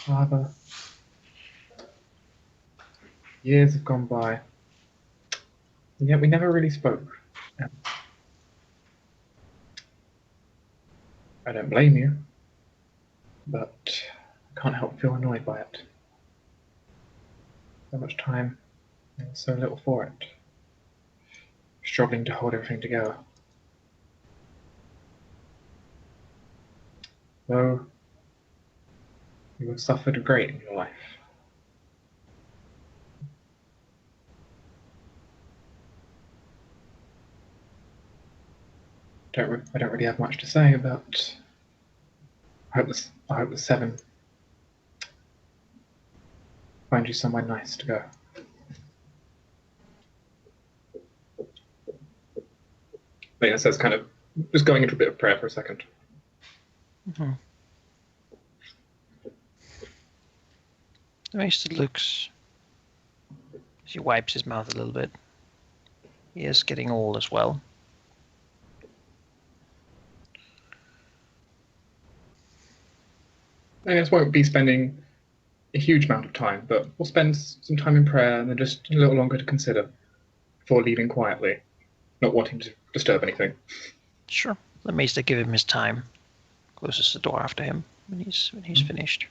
Father. Years have gone by, and yet we never really spoke. I don't blame you, but I can't help feel annoyed by it. So much time, and so little for it. Struggling to hold everything together. Though you have suffered great in your life. I don't really have much to say, but I hope the seven find you somewhere nice to go. Lena says, kind of just going into a bit of prayer for a second. Mm-hmm. The Maester looks. He wipes his mouth a little bit. He is getting old as well. I guess won't be spending a huge amount of time, but we'll spend some time in prayer and then just a little longer to consider before leaving quietly, not wanting to disturb anything. Sure. The Maester give him his time. Closes the door after him when he's finished.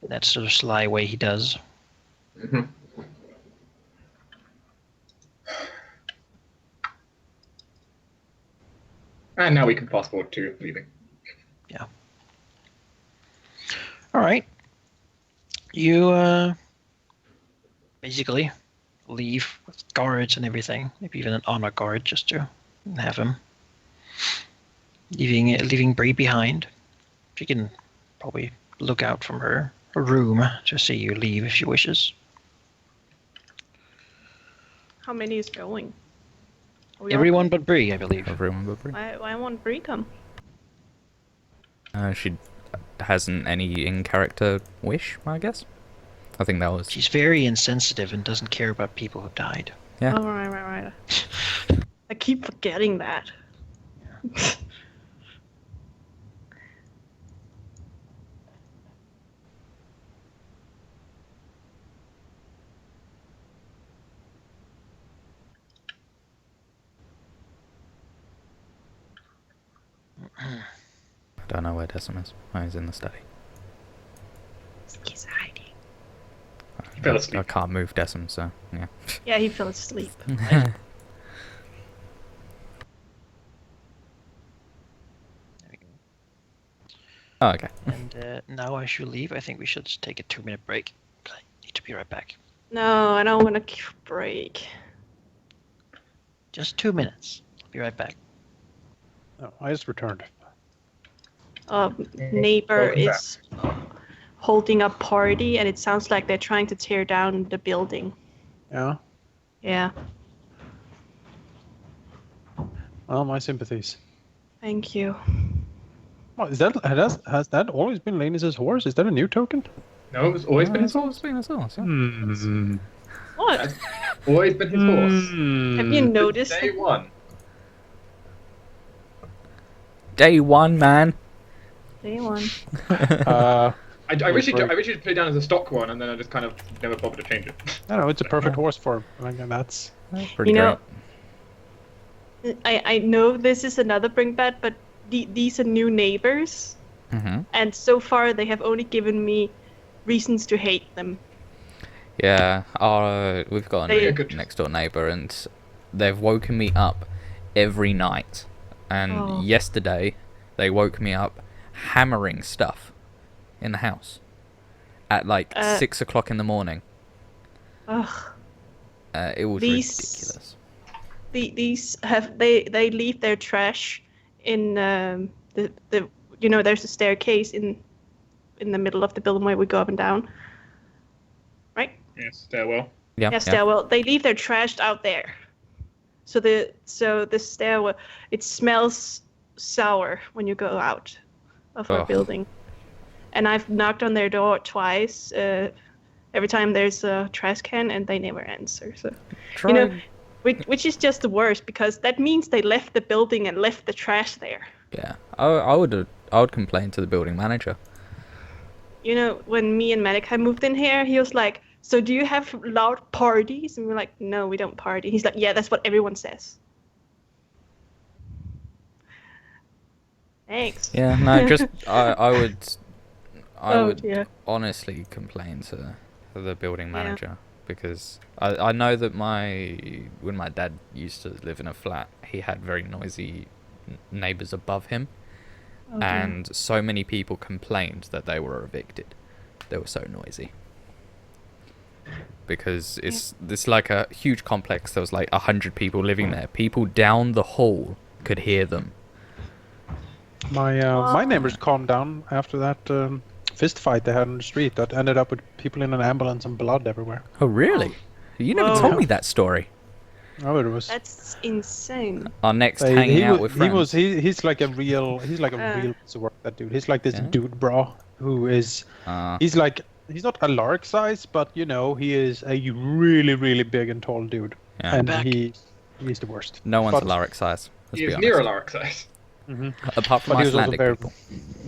That sort of sly way he does. Mm-hmm. And now we can fast forward to leaving. Yeah. All right. You basically leave with guards and everything, maybe even an honor guard just to have him. Leaving Bree behind. She can probably look out from her room to see you leave if she wishes. How many is going? Everyone but Bree, I believe. Everyone but Bree. Why won't Bree come? She hasn't any in-character wish, I guess. I think that was... She's very insensitive and doesn't care about people who died. Yeah. Oh, right. I keep forgetting that. I don't know where Decim is. Oh, he's in the study. He's hiding. He fell asleep. I can't move Decim, so yeah. Yeah, he fell asleep. Oh, okay. And now I should leave. I think we should take a 2-minute break. I need to be right back. No, I don't want to keep a break. Just 2 minutes. I'll be right back. Oh, I just returned. Neighbor Welcome is holding a party, and it sounds like they're trying to tear down the building. Yeah? Yeah, Well, my sympathies. thank you. Oh, has that always been Lannis's horse? Is that a new token? No, it's always been his horse. been his horse, yeah. What? That's always been his horse. Have you noticed? Day one. Day one, man. Day one. I wish you'd put it down as a stock one, and then I just kind of never bothered to change it. I don't know, it's a perfect horse for him. Like, that's... Pretty You great. know, I know this is another bring back, but these are new neighbors, Mm-hmm. and so far they have only given me reasons to hate them. Yeah, we've got They- a new next door neighbour, and they've woken me up every night. And Oh. yesterday, they woke me up hammering stuff in the house at like 6 o'clock in the morning. Ugh. It was These- ridiculous. These have they leave their trash in the there's a staircase in the middle of the building where we go up and down, right? Yes, stairwell. Yeah, stairwell. They leave their trash out there. So the stairwell, it smells sour when you go out of our Ugh. building. And I've knocked on their door twice. Every time there's a trash can, and they never answer. So Try, you know, which is just the worst, because that means they left the building and left the trash there. yeah, I would complain to the building manager. you know, when me and Malachi moved in here, he was like, "So do you have loud parties?" And we're like, "No, we don't party." He's like, "Yeah, that's what everyone says." Thanks. Yeah, no, just I would yeah. honestly complain to the building manager because I know that when my dad used to live in a flat, he had very noisy neighbors above him, and so many people complained that they were evicted. They were so noisy. Because it's like a huge complex. There was like 100 people living there. People down the hall could hear them. My neighbors calmed down after that fist fight they had on the street that ended up with people in an ambulance and blood everywhere. Oh, really? You never told me that story. Oh, it was. That's insane. Our next hanging out with friends. He's like a real piece of work, that dude. He's like this dude bro who is he's not Alaric size, but you know, he is a really, really big and tall dude. Yeah. And he's the worst. No one's Alaric size. He is near Alaric size. Apart from but he was also Icelandic people.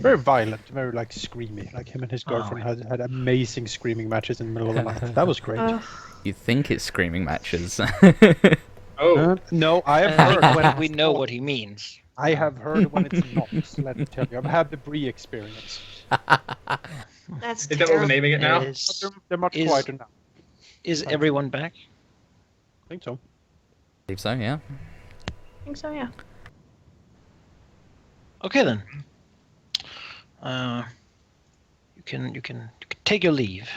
very violent, very like screamy. Like him and his girlfriend had amazing screaming matches in the middle of the night. That was great. You think it's screaming matches. No, I have heard when we know what he means. I have heard when it's not. Let me tell you, I've had the Brie experience. That's Is that what we're naming it now? They're much quieter now. Is everyone back? I think so. I believe so, yeah. I think so, yeah. Okay then. You can take your leave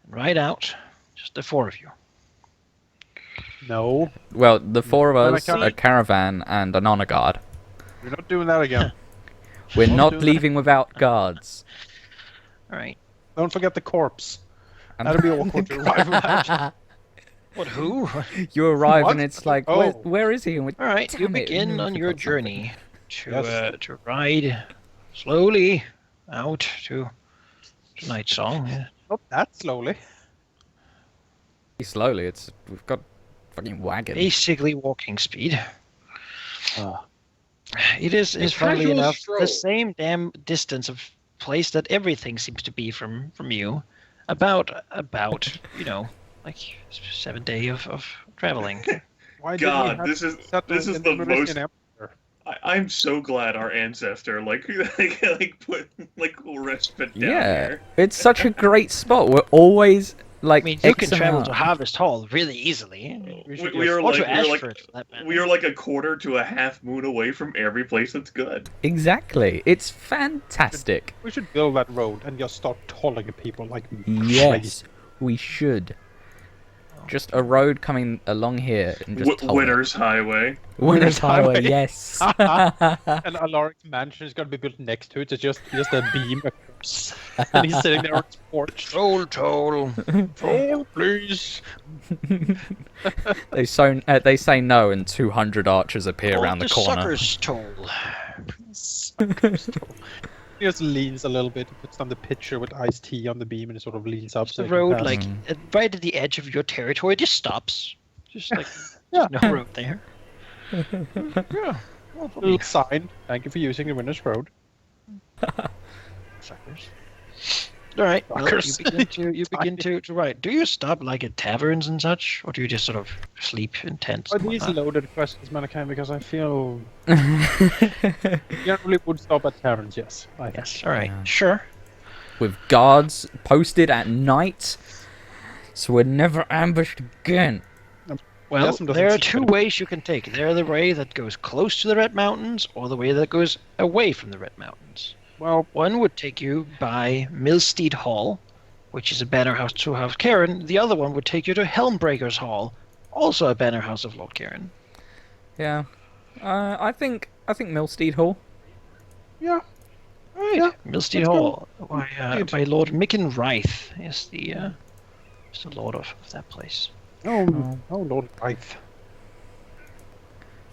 and ride out, just the four of you. No. Well, the four of us, a caravan, and an honor guard. We're not doing that again. We're not leaving without guards. All right. Don't forget the corpse. That'll be awkward to arrive without. What? Who? You arrive What? and it's like, Oh. where is he? And All right. You Damn it, begin we on your forgot journey Yes. to ride slowly out to Nightsong. Not that slowly. slowly. We've got fucking wagon. Basically walking speed. Ah. It is It's funnily casual enough stroll. the same damn distance of place that everything seems to be from you. About you know, like 7 days of traveling. Why didn't we God, have this is settled this is in the Mauritian most. Empire? I'm so glad our ancestor put respite down Yeah, here. it's such a great spot. We're always like. I mean, you can X travel amount. to Harvest Hall really easily. We are Or like to we are like Ashford, for that matter. we are like a quarter to a half moon away from every place that's good. Exactly. It's fantastic. We should build that road and just start tolling people like Yes, we should. Just a road coming along here and just toll it. Winter's Highway. Winner's Highway, yes. And Alaric's mansion is gonna be built next to it. It's just a beam across, and he's sitting there on his porch. Toll. Toll, please. they say no, and 200 archers appear around the corner. Sucker's toll. He just leans a little bit, puts down the pitcher with iced tea on the beam, and it sort of leans up. so The he can road, pass. like right at the edge of your territory, just stops. Just like Yeah. there's no road there. Yeah. Well, A little sign. Thank you for using the Winner's Road. Suckers. All right. Well, Suckers. you begin to ride. Do you stop like at taverns and such, or do you just sort of sleep in tents? Are and these whatnot? loaded questions, Mannequin? Because I feel generally would stop at taverns. Yes. I think. Yes. All right. Yeah. Sure. With guards posted at night, so we're never ambushed again. Well, Jasmine doesn't there are seem two to- ways you can take. There the way that goes close to the Red Mountains, or the way that goes away from the Red Mountains. Well, One would take you by Millstead Hall, which is a banner house to House Karen. The other one would take you to Helmbreaker's Hall, also a banner house of Lord Karen. Yeah, I think Millstead Hall. yeah. Right. Yeah, Millstead let's go. Hall Good. by Lord Micken Wraith is the lord of that place. Oh, Lord Wraith.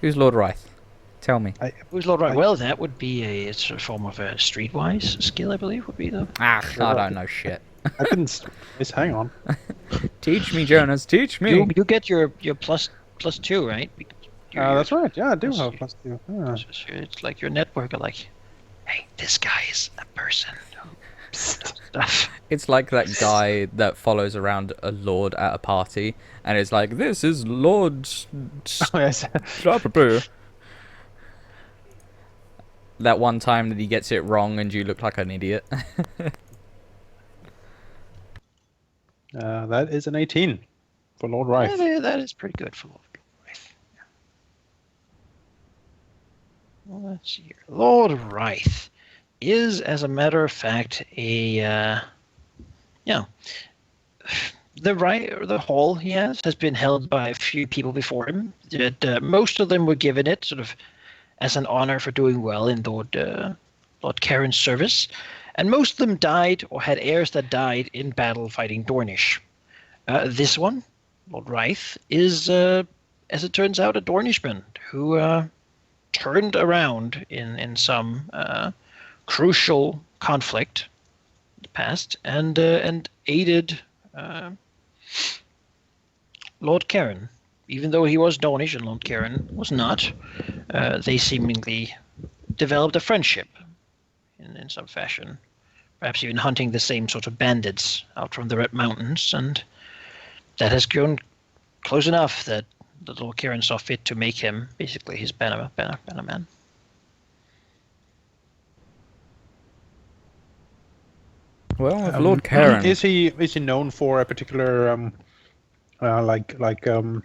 Who's Lord Wraith? Tell me. Who's Lord Wraith? I- Well, that would be a sort of form of a streetwise skill, I believe, would be the. I don't know shit. I didn't. Hang on. Teach me, Jonas. Teach me. You get your plus 2, right? That's right. Yeah, I do Plus- have +2. Yeah. It's like your network are like, hey, this guy is a person. stuff. It's like that guy that follows around a lord at a party and is like, "This is Lord Oh, yes. That one time that he gets it wrong and you look like an idiot. That is an 18 for Lord Rife. That is pretty good for Lord Rife. Yeah. Well, let's see here. Lord Rife is, as a matter of fact, the hall he has been held by a few people before him. Most of them were given it sort of as an honor for doing well in Lord Karen's service, and most of them died or had heirs that died in battle fighting Dornish. This one, Lord Rife, is, as it turns out, a Dornishman who turned around in some crucial conflict in the past and aided Lord Karen. Even though he was Dornish and Lord Karen was not, they seemingly developed a friendship in some fashion, perhaps even hunting the same sort of bandits out from the Red Mountains, and that has grown close enough that Lord Karen saw fit to make him basically his bannerman. Well, if Lord Karen is he known for a particular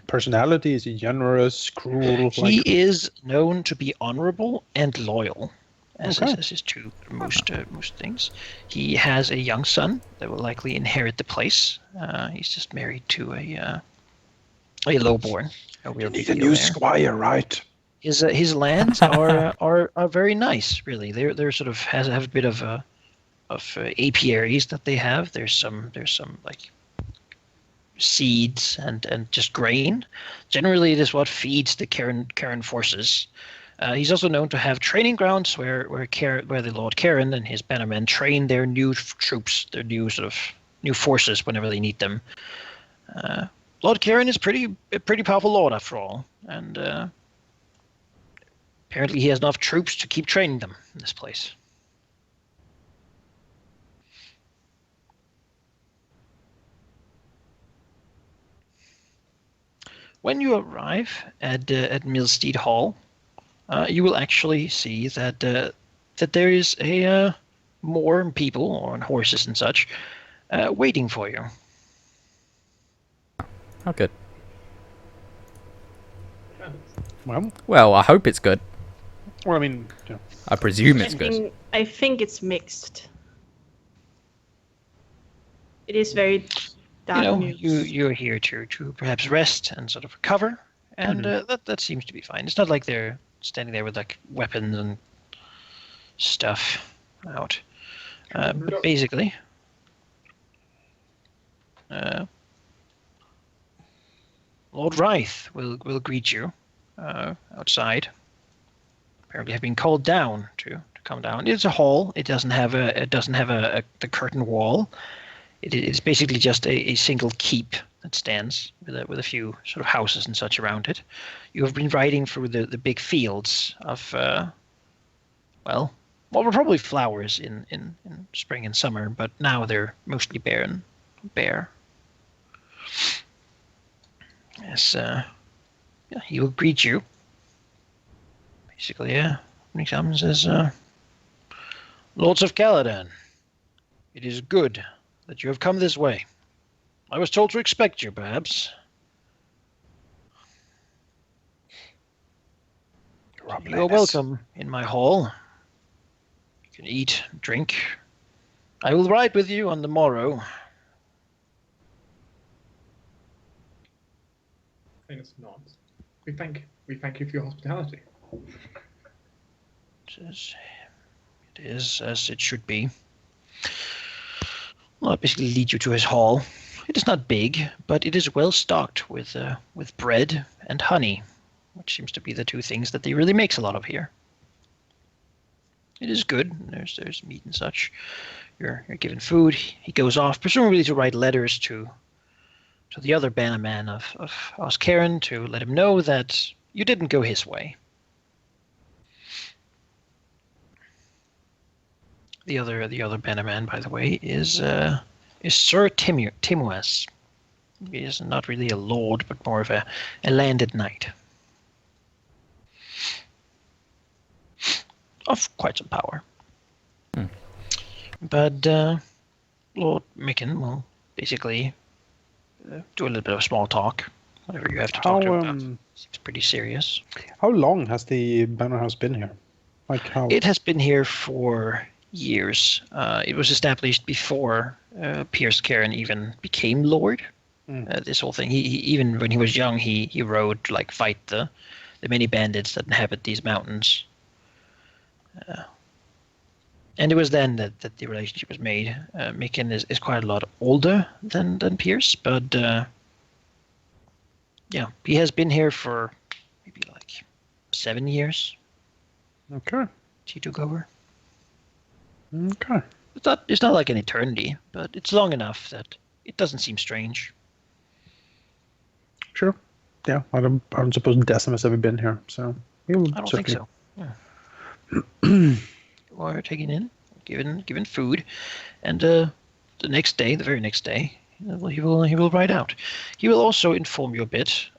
personality? Is he generous, cruel? He is known to be honorable and loyal, as his two most things. He has a young son that will likely inherit the place. He's just married to a lowborn. You need a new squire, right? His lands are very nice, really. They're sort of have a bit of apiaries that they have. There's some like seeds and just grain. Generally, it is what feeds the Karen forces. He's also known to have training grounds where the Lord Karen and his bannermen train their new troops, their new forces whenever they need them. Lord Karen is a pretty powerful lord after all, and apparently he has enough troops to keep training them in this place. When you arrive at Millstead Hall, you will actually see that there is more people on horses and such waiting for you. Oh, good. Well, I hope it's good. Well, I mean, yeah. I presume it's good. I think it's mixed. It is very dark news. You're here to perhaps rest and sort of recover, and that seems to be fine. It's not like they're standing there with like weapons and stuff out. But basically, Lord Rife will greet you outside. Apparently, have been called down to come down. It's a hall. It doesn't have the curtain wall. It's basically just a single keep that stands with a few sort of houses and such around it. You have been riding through the big fields of what were probably flowers in spring and summer, but now they're mostly bare. Yes, he will greet you. Basically, when he comes and says, Lords of Caladan, it is good that you have come this way. I was told to expect you, perhaps. You are welcome in my hall. You can eat, drink. I will ride with you on the morrow. It's not. We thank you for your hospitality. It is as it should be. Well, I'll basically lead you to his hall. It is not big, but it is well stocked with bread and honey, which seems to be the two things that he really makes a lot of here. It is good. There's meat and such. You're given food. He goes off, presumably to write letters to the other bannerman of Oskaren to let him know that you didn't go his way. The other bannerman, by the way, is Sir Timuas. He is not really a lord, but more of a landed knight of quite some power. But Lord Micken will basically do a little bit of small talk. Whatever you have to talk to about. Seems pretty serious. How long has the banner house been here? Like how? It has been here for years. It was established before Piers Cairn even became lord. This whole thing. He even when he was young, he rode to like fight the many bandits that inhabit these mountains. And it was then that the relationship was made. Micken is quite a lot older than Piers, but yeah, he has been here for maybe like 7 years. Okay. He took over. Okay. It's not like an eternity, but it's long enough that it doesn't seem strange. Sure. Yeah, I don't suppose Decimus ever been here, so I don't think so. Yeah. You are taken in, given food, and the very next day, he will ride out. He will also inform you a bit,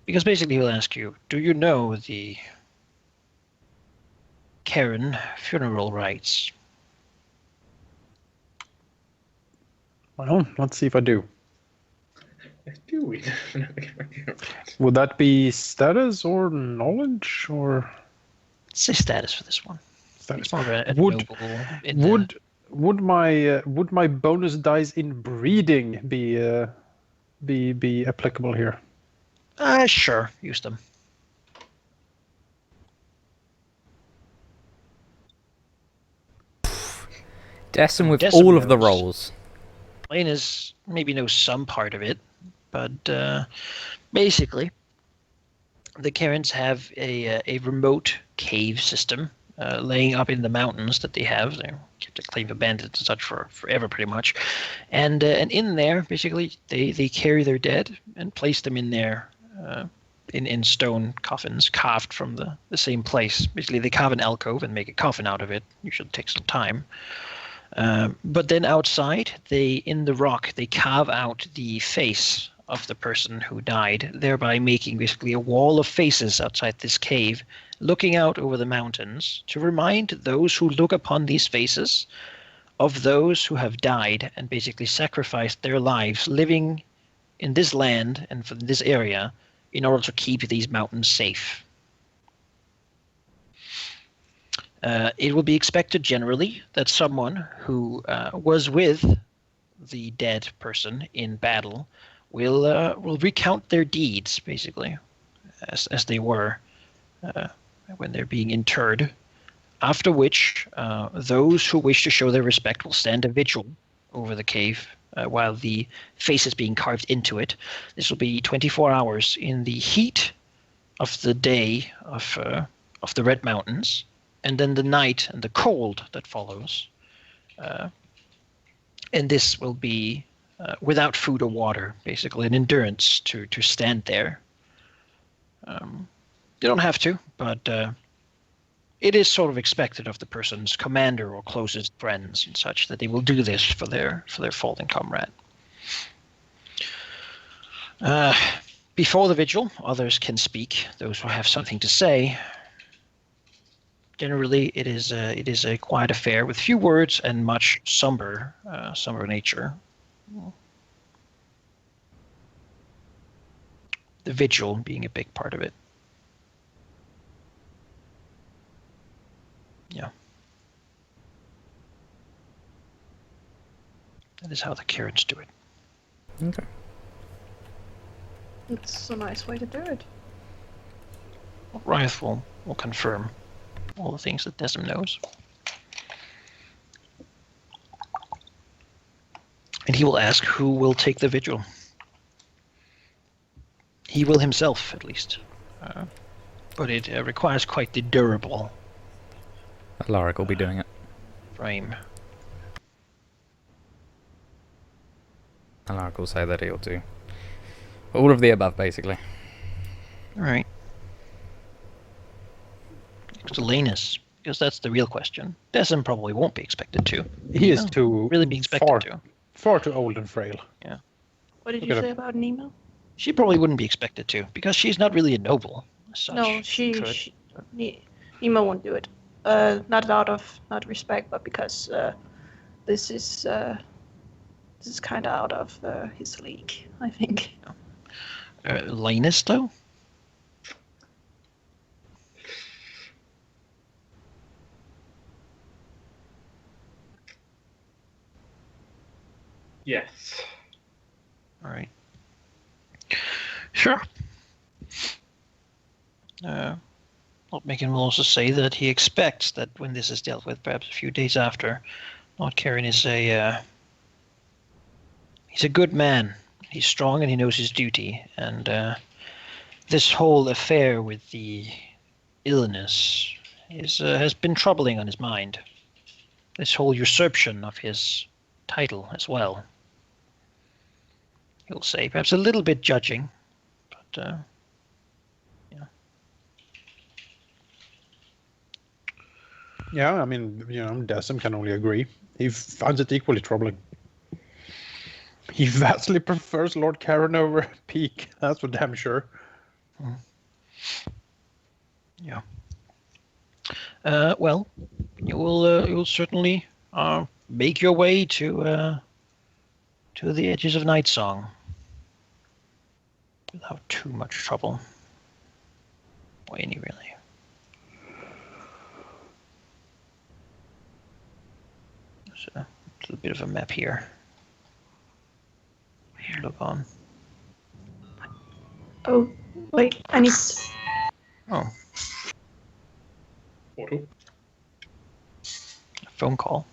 because basically he'll ask you, do you know the Cairn funeral rites? Well, let's see if I do. Do we? Would that be status or knowledge or? Say status for this one. Status. It's more of a noble. Would my bonus dice in breeding be applicable here? Sure, use them. Decim with all of the rolls. Lane maybe knows some part of it, but basically, the Cairns have a remote cave system laying up in the mountains that they have. They're kept a claim of bandits and such for forever, pretty much. And in there, basically, they carry their dead and place them in there in stone coffins carved from the same place. Basically, they carve an alcove and make a coffin out of it. Usually takes some time. But then outside, in the rock, they carve out the face of the person who died, thereby making basically a wall of faces outside this cave, looking out over the mountains to remind those who look upon these faces of those who have died and basically sacrificed their lives living in this land and for this area in order to keep these mountains safe. It will be expected generally that someone who was with the dead person in battle will recount their deeds, basically, as they were when they're being interred. After which, those who wish to show their respect will stand a vigil over the cave while the face is being carved into it. This will be 24 hours in the heat of the day of the Red Mountains, and then the night and the cold that follows. And this will be without food or water, basically an endurance to stand there. You don't have to, but it is sort of expected of the person's commander or closest friends and such that they will do this for their fallen comrade. Before the vigil, others can speak, those who have something to say. Generally, it is a quiet affair with few words and much somber nature. The vigil being a big part of it. Yeah. That is how the Cairns do it. Okay. It's a nice way to do it. Riot will confirm all the things that Decim knows. And he will ask who will take the vigil. He will himself, at least. But it requires quite the durable Alaric will be doing it. frame. Alaric will say that he'll do all of the above, basically. All right. Next to Lanus. Because that's the real question. Desmond probably won't be expected to. He is too really be expected far too old and frail. Yeah. What did you say about Nemo? She probably wouldn't be expected to, because she's not really a noble as such. No, Nemo won't do it. Not out of respect, but because this is kind of out of his league, I think. Linus, though? Yes. All right. Sure. Lord will also say that he expects that when this is dealt with, perhaps a few days after, Lord Karen is he's a good man. He's strong and he knows his duty. And this whole affair with the illness has been troubling on his mind. This whole usurpation of his title as well. He'll say, perhaps a little bit judging, but yeah. Yeah, I mean, Desmond can only agree. He finds it equally troubling. He vastly prefers Lord Karen over Peak. That's for damn sure. Yeah. Well, you will certainly make your way to the edges of Nightsong without too much trouble. Or any, really. There's a little bit of a map here. Look on. Oh, wait, I need... Oh. Portal. A phone call.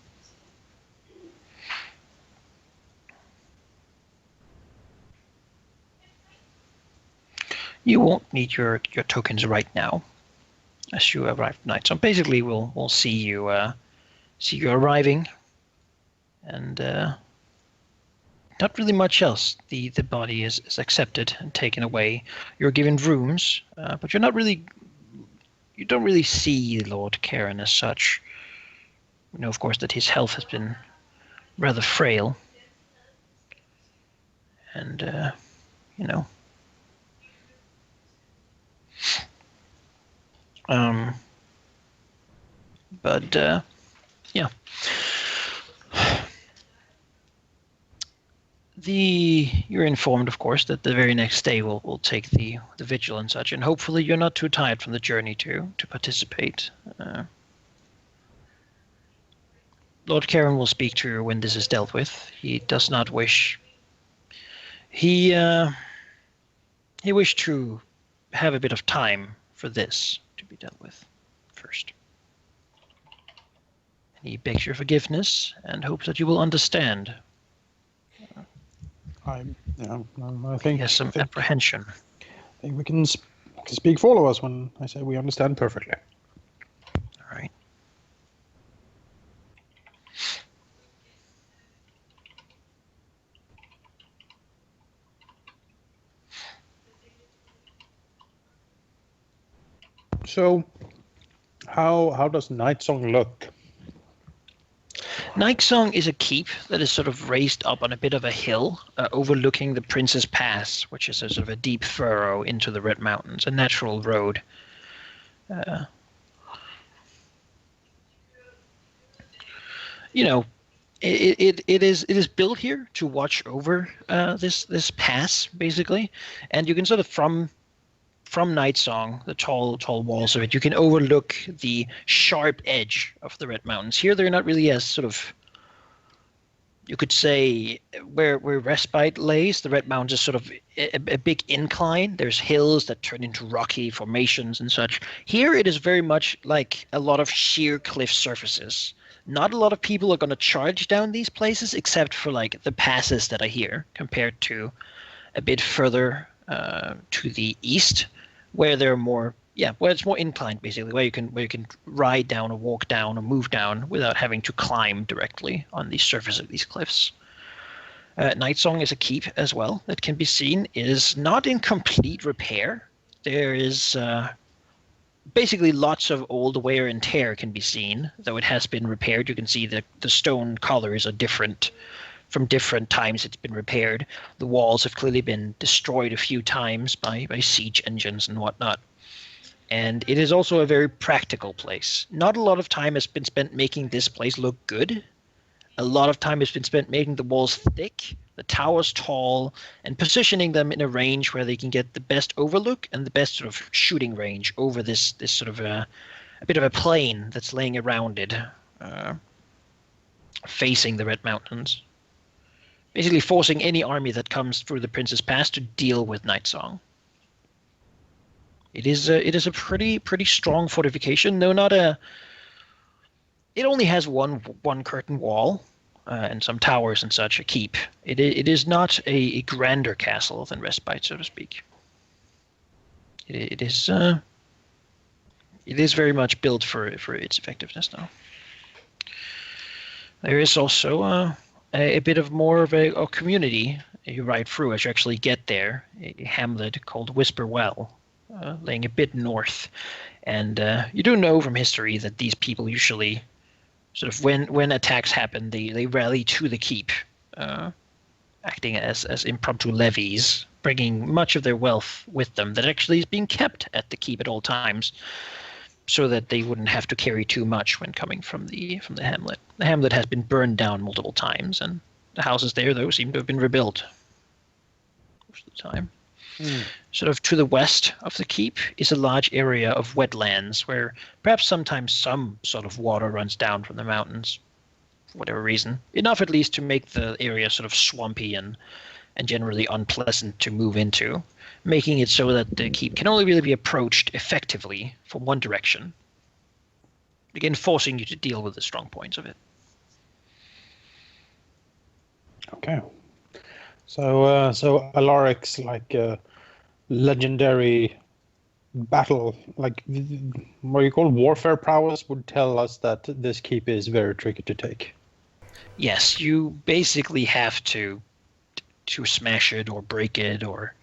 You won't need your tokens right now, as you arrive tonight. So basically, we'll see you arriving, and not really much else. The body is accepted and taken away. You're given rooms, but you don't really see Lord Karen as such. You know, of course, that his health has been rather frail, and but yeah. You're informed, of course, that the very next day we'll take the vigil and such, and hopefully you're not too tired from the journey to participate. Lord Karen will speak to you when this is dealt with. He does not wish. He wished to have a bit of time for this to be dealt with first. And he begs your forgiveness and hopes that you will understand. I think he has some apprehension. I think we can speak for all of us when I say we understand perfectly. All right. So, how does Nightsong look? Nightsong is a keep that is sort of raised up on a bit of a hill overlooking the Prince's Pass, which is a sort of a deep furrow into the Red Mountains, a natural road. It is built here to watch over this pass, basically, and you can sort of from Nightsong, the tall walls of it, you can overlook the sharp edge of the Red Mountains. Here they're not really as sort of, you could say, where Respite lays, the Red Mountains is sort of a big incline. There's hills that turn into rocky formations and such. Here it is very much like a lot of sheer cliff surfaces. Not a lot of people are going to charge down these places except for like the passes that are here compared to a bit further to the east, where they're more, where it's more inclined, basically, where you can ride down or walk down or move down without having to climb directly on the surface of these cliffs. Nightsong is a keep as well that can be seen. It is not in complete repair. There is basically lots of old wear and tear can be seen, though it has been repaired. You can see that the stone colors are different from different times it's been repaired. The walls have clearly been destroyed a few times by siege engines and whatnot. And it is also a very practical place. Not a lot of time has been spent making this place look good. A lot of time has been spent making the walls thick, the towers tall, and positioning them in a range where they can get the best overlook and the best sort of shooting range over this sort of a bit of a plain that's laying around it, facing the Red Mountains. Basically forcing any army that comes through the Prince's Pass to deal with Nightsong. It is a pretty strong fortification, though not a. It only has one curtain wall, and some towers and such, a keep. It is not a grander castle than Respite, so to speak. It is very much built for its effectiveness, though. There is also a bit of more of a community you ride through as you actually get there. A hamlet called Whisper Well, laying a bit north, and you do know from history that these people usually. Sort of when attacks happen, they rally to the keep, acting as impromptu levies, bringing much of their wealth with them that actually is being kept at the keep at all times, so that they wouldn't have to carry too much when coming from the hamlet. The hamlet has been burned down multiple times, and the houses there, though, seem to have been rebuilt most of the time. Sort of to the west of the keep is a large area of wetlands where perhaps sometimes some sort of water runs down from the mountains for whatever reason. Enough at least to make the area sort of swampy and generally unpleasant to move into, making it so that the keep can only really be approached effectively from one direction. Again, forcing you to deal with the strong points of it. Okay. So Alaric's like legendary battle, like what you call warfare prowess, would tell us that this keep is very tricky to take. Yes, you basically have to smash it or break it or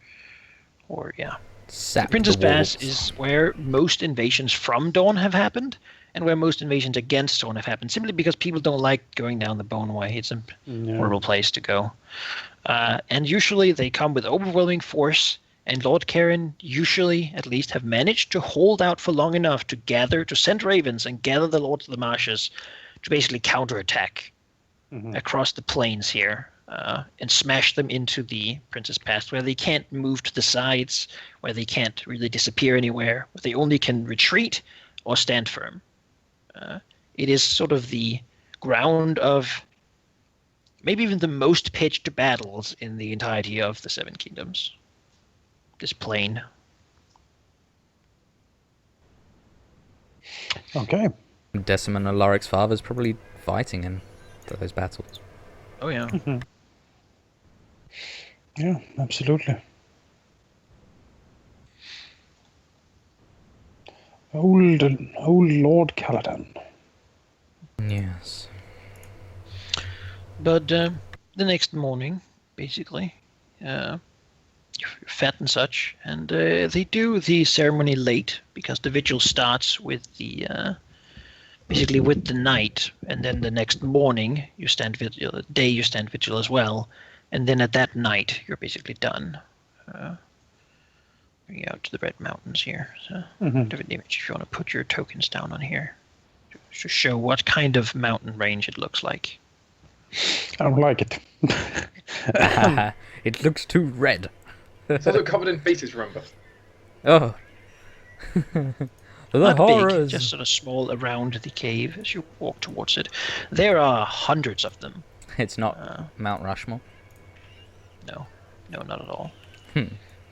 yeah. Sap Princess the Pass walls. is where most invasions from Dawn have happened, and where most invasions against Dawn have happened, simply because people don't like going down the Bone Way. It's a horrible place to go. And usually they come with overwhelming force, and Lord Karen usually, at least, have managed to hold out for long enough to send ravens and gather the Lords of the Marshes to basically counterattack across the plains here, and smash them into the Princess Pass, where they can't move to the sides, where they can't really disappear anywhere, where they only can retreat or stand firm. It is sort of the ground of maybe even the most pitched battles in the entirety of the Seven Kingdoms. This plain. Okay. Decim and Alaric's father's probably fighting in those battles. Oh yeah. Yeah, absolutely. Old Lord Caladan. Yes. But the next morning, basically, you're fat and such, and they do the ceremony late because the vigil starts with the basically with the night, and then the next morning you stand vigil. The day you stand vigil as well, and then at that night you're basically done. Bring you out to the Red Mountains here. So, David Image, if you want to put your tokens down on here to show what kind of mountain range it looks like. I don't like it. It looks too red. It's also covered in faces, remember? Oh. The Not horrors. big, just sort of small around the cave as you walk towards it. There are hundreds of them. It's not Mount Rushmore. No, not at all.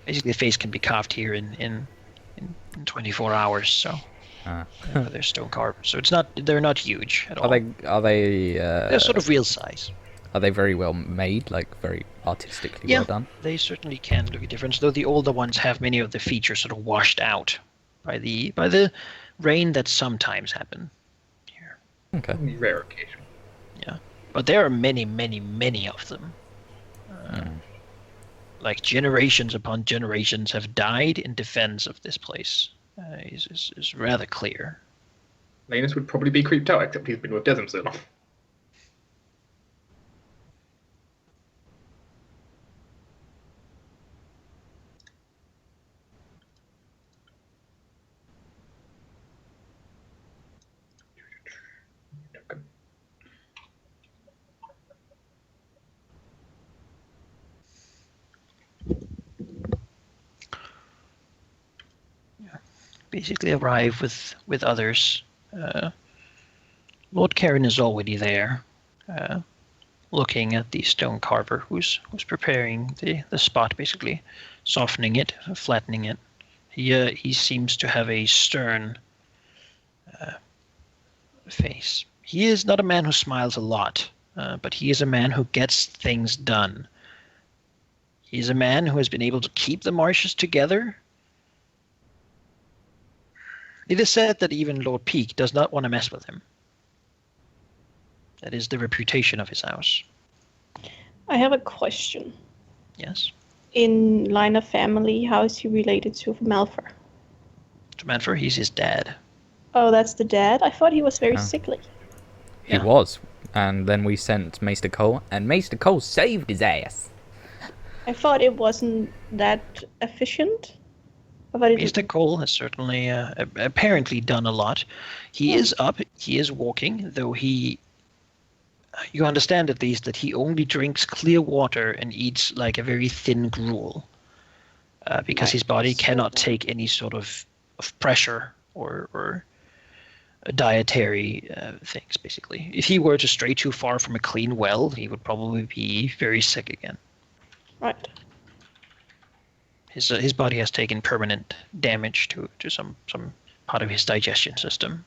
Basically, the face can be carved here in 24 hours. So they're stone carved. So it's not. They're not huge at all. Are they? They're sort of real size. Are they very well made? Like very artistically Yeah, well done? they certainly can look a difference. Though the older ones have many of the features sort of washed out by the rain that sometimes happen here. Okay. Only rare occasion. Yeah, but there are many of them. Like generations upon generations have died in defense of this place. is rather clear. Lanus would probably be creeped out, except he's been with Desmond so long. Basically arrive with others. Lord Karen is already there, looking at the stone carver who's preparing the spot, basically softening it, flattening it. He seems to have a stern face. He is not a man who smiles a lot, but he is a man who gets things done. He is a man who has been able to keep the marshes together. It is said that even Lord Peak does not want to mess with him. That is the reputation of his house. I have a question. Yes. In line of family, how is he related to Malfer? To Manfer, he's his dad. Oh, that's the dad? I thought he was very Oh. sickly. He Yeah. was. And then we sent Maester Cole, and Maester Cole saved his ass. I thought it wasn't that efficient. I thought it Mr. Cole has certainly apparently done a lot. He is up, he is walking, though you understand at least that he only drinks clear water and eats like a very thin gruel, because his body cannot take any sort of pressure or dietary things, basically. If he were to stray too far from a clean well, he would probably be very sick again. Right. His body has taken permanent damage to some part of his digestion system.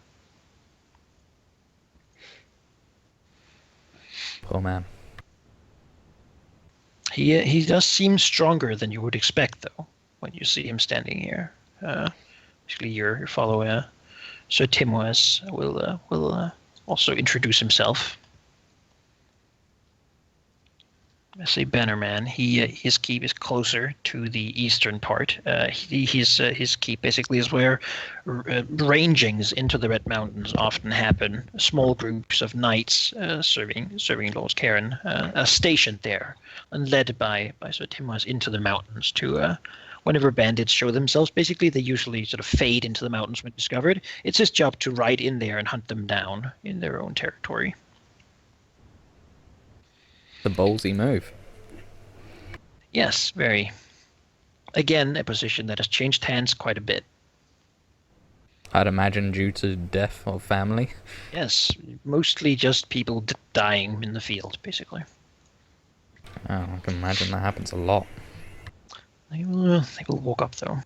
Poor man. He does seem stronger than you would expect, though, when you see him standing here. Basically, your follower, Sir Timoas, will also introduce himself. As a bannerman, his keep is closer to the eastern part. His keep basically is where rangings into the Red Mountains often happen. Small groups of knights serving Lord Karen are stationed there and led by Sir Timoas into the mountains to. Whenever bandits show themselves, basically they usually sort of fade into the mountains when discovered. It's his job to ride in there and hunt them down in their own territory. The ballsy move. Yes, very. Again, a position that has changed hands quite a bit. I'd imagine due to death of family. Yes, mostly just people dying in the field, basically. Oh, I can imagine that happens a lot. They will walk up, though.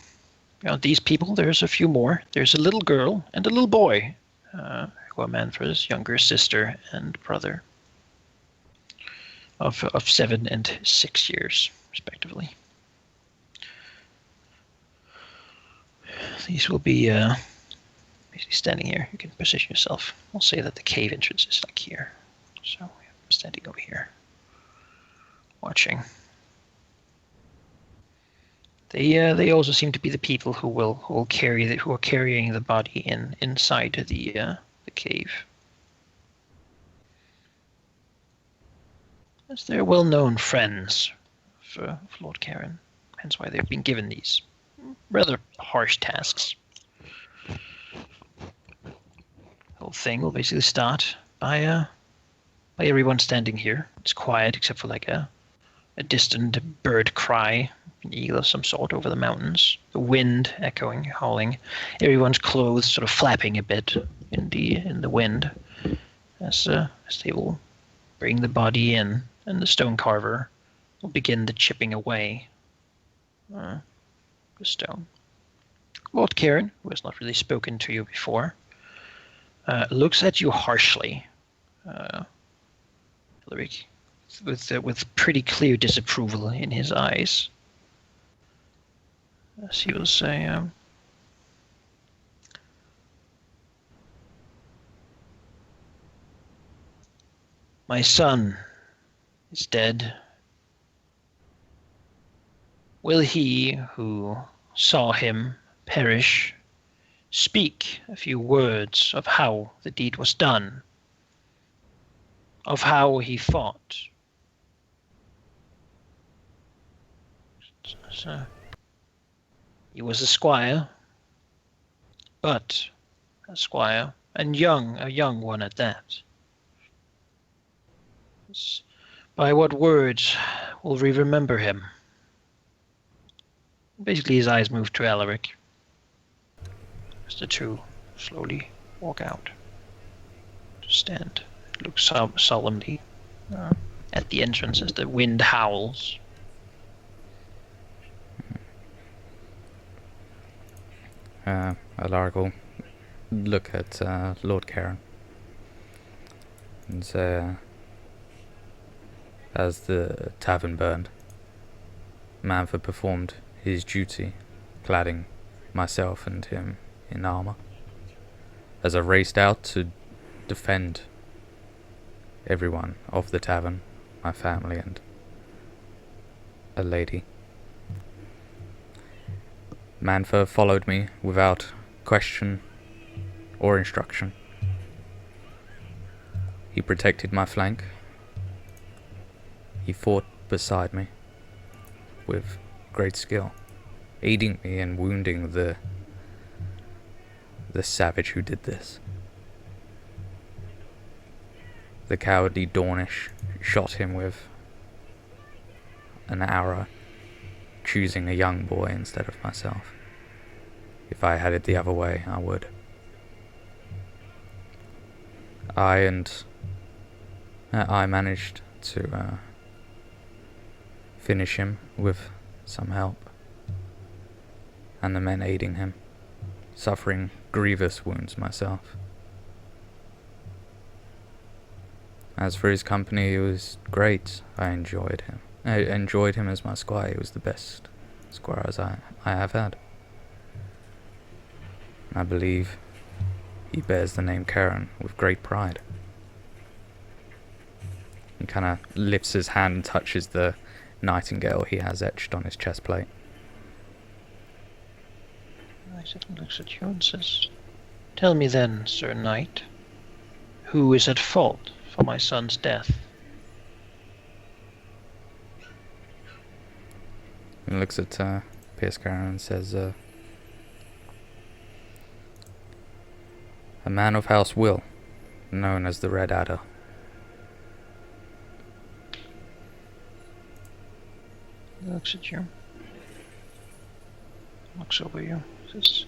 These people, there's a few more. There's a little girl and a little boy, who are Manfred's younger sister and brother, of 7 and 6 years, respectively. These will be basically standing here. You can position yourself. I'll say that the cave entrance is like here. So I'm standing over here, watching. They also seem to be the people who are carrying the body inside the cave. As they're well-known friends of Lord Karen, hence why they've been given these rather harsh tasks. The whole thing will basically start by everyone standing here. It's quiet except for like a distant bird cry, an eagle of some sort over the mountains. The wind echoing, howling. Everyone's clothes sort of flapping a bit in the wind as they will bring the body in, and the stone carver will begin the chipping away the stone. Lord Karen, who has not really spoken to you before, looks at you harshly, Ulrich, with pretty clear disapproval in his eyes. As he will say, my son is dead. Will he who saw him perish speak a few words of how the deed was done, of how he fought. So, he was a squire, but a squire, and a young one at that. By what words will we remember him? Basically, his eyes move to Alaric as the two slowly walk out. Stand, look solemnly at the entrance as the wind howls. Alaric will look at Lord Karen and say, as the tavern burned, Manfred performed his duty, cladding myself and him in armour, as I raced out to defend everyone of the tavern, my family and a lady. Manfred followed me without question or instruction. He protected my flank. He fought beside me with great skill, aiding me in wounding the savage who did this. The cowardly Dornish shot him with an arrow, choosing a young boy instead of myself. If I had it the other way, I would. I managed to finish him with some help, and the men aiding him, suffering grievous wounds myself. As for his company, it was great. I enjoyed him. I enjoyed him as my squire. He was the best squire as I have had. I believe he bears the name Karen with great pride. He kind of lifts his hand and touches the nightingale he has etched on his chest plate. Isaac looks at you and says, "Tell me then, Sir Knight, who is at fault for my son's death?" He looks at Pierce Karen and says, "A man of House Will, known as the Red Adder." He looks at you. Looks over you. Says,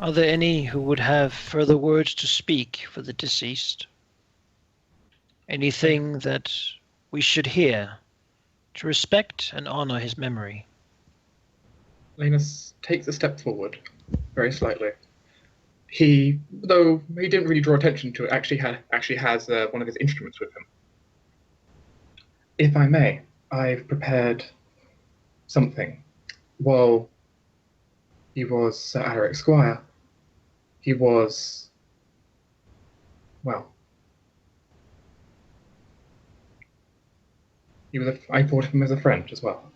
"Are there any who would have further words to speak for the deceased? Anything that we should hear to respect and honor his memory?" Linus takes a step forward, very slightly. He, though he didn't really draw attention to it, actually has one of his instruments with him. If I may, I've prepared something. While he was Sir Alaric Squire, he was, well, I thought of him as a friend as well.